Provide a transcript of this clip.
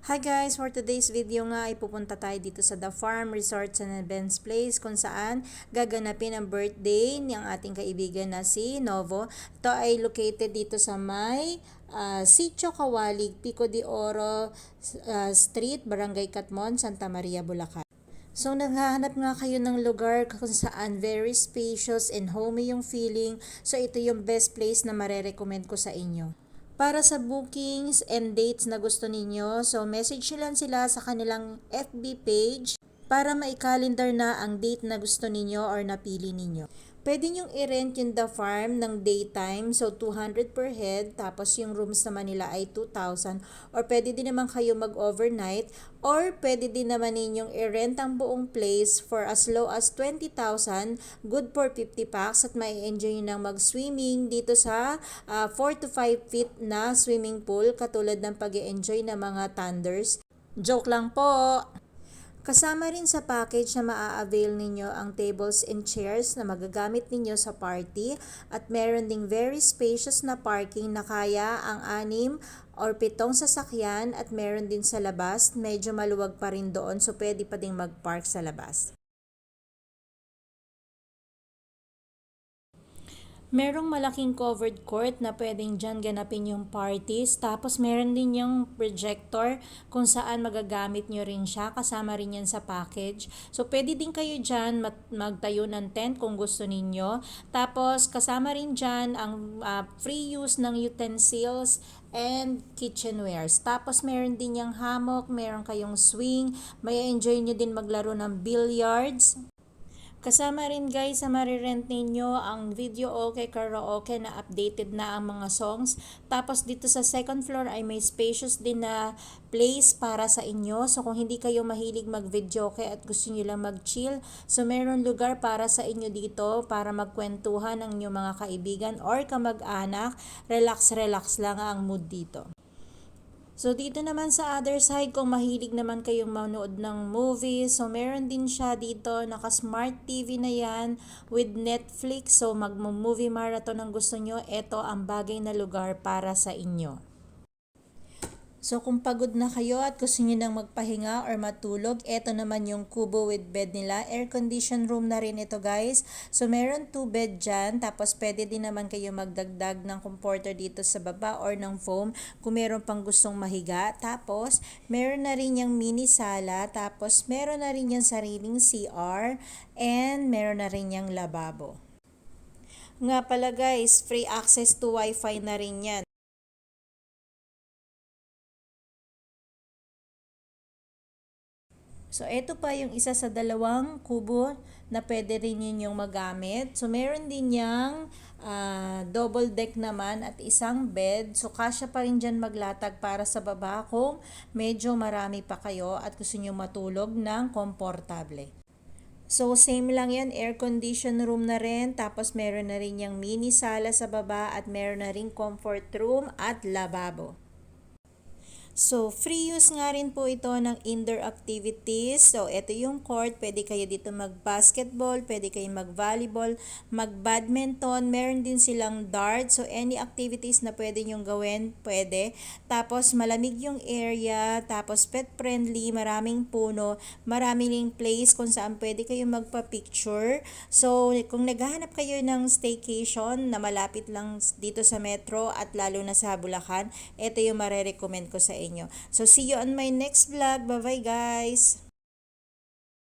Hi guys! For today's video nga ay pupunta tayo dito sa The Farm Resorts and Events Place kung saan gaganapin ang birthday ng ating kaibigan na si Novo. Ito ay located dito sa may Sitio Kawalig, Pico de Oro Street, Barangay Catmon, Santa Maria, Bulacan. So, naghahanap nga kayo ng lugar kung saan very spacious and homey yung feeling. So, ito yung best place na marerecommend ko sa inyo. Para sa bookings and dates na gusto ninyo, so message nyo lang sila sa kanilang FB page para mai-calendar na ang date na gusto ninyo or napili ninyo. Pwede nyong i-rent yung The Farm ng daytime, so 200 per head, tapos yung rooms naman nila ay 2,000. Or pwede din naman kayo mag-overnight, or pwede din naman ninyong i-rent ang buong place for as low as 20,000, good for 50 packs, at may enjoy nyo nang mag-swimming dito sa 4 to 5 feet na swimming pool, katulad ng pag-enjoy ng mga thunders. Joke lang po! Kasama rin sa package na maa-avail ninyo ang tables and chairs na magagamit ninyo sa party, at meron ding very spacious na parking na kaya ang 6 or 7 sasakyan, at meron din sa labas, medyo maluwag pa rin doon, so pwede pa ding mag-park sa labas. Merong malaking covered court na pwedeng dyan ganapin yung parties. Tapos meron din yung projector kung saan magagamit nyo rin siya. Kasama rin yan sa package. So pwede din kayo dyan magtayo ng tent kung gusto ninyo. Tapos kasama rin dyan ang free use ng utensils and kitchenwares. Tapos meron din yung hammock, meron kayong swing. May enjoy nyo din maglaro ng billiards. Kasama rin guys sa marirent ninyo ang video okay karaoke na updated na ang mga songs. Tapos dito sa second floor ay may spacious din na place para sa inyo. So kung hindi kayo mahilig mag-video okay at gusto niyo lang mag-chill, so meron lugar para sa inyo dito para magkwentuhan ng inyong mga kaibigan or kamag-anak. Relax lang ang mood dito. So, dito naman sa other side, kung mahilig naman kayong manood ng movies, so meron din siya dito, naka-smart TV na yan with Netflix. So, mag-movie marathon ang gusto nyo, ito ang bagay na lugar para sa inyo. So kung pagod na kayo at gusto niyo nang magpahinga or matulog, eto naman yung kubo with bed nila. Air condition room na rin ito guys. So meron 2 bed dyan, tapos pwede din naman kayo magdagdag ng comforter dito sa baba or ng foam kung meron pang gustong mahiga. Tapos meron na rin yung mini sala, tapos meron na rin yung sariling CR, and meron na rin yung lababo. Nga pala guys, free access to wifi na rin yan. So, ito pa yung isa sa dalawang kubo na pwede rin ninyong magamit. So, meron din yang double deck naman at isang bed. So, kasya pa rin dyan maglatag para sa baba kung medyo marami pa kayo at gusto nyo matulog ng komportable. So, same lang yan, air condition room na rin, tapos meron na rin yung mini sala sa baba at meron na rin comfort room at lababo. So, free use nga rin po ito ng indoor activities. So, ito yung court. Pwede kayo dito mag-basketball, pwede kayo mag-volleyball, mag-badminton. Meron din silang dart. So, any activities na pwede nyong gawin, pwede. Tapos, malamig yung area. Tapos, pet-friendly, maraming puno, maraming place kung saan pwede kayo magpa-picture. So, kung naghahanap kayo ng staycation na malapit lang dito sa metro at lalo na sa Bulacan, ito yung marerecommend ko sa inyo. So, see you on my next vlog. Bye-bye guys!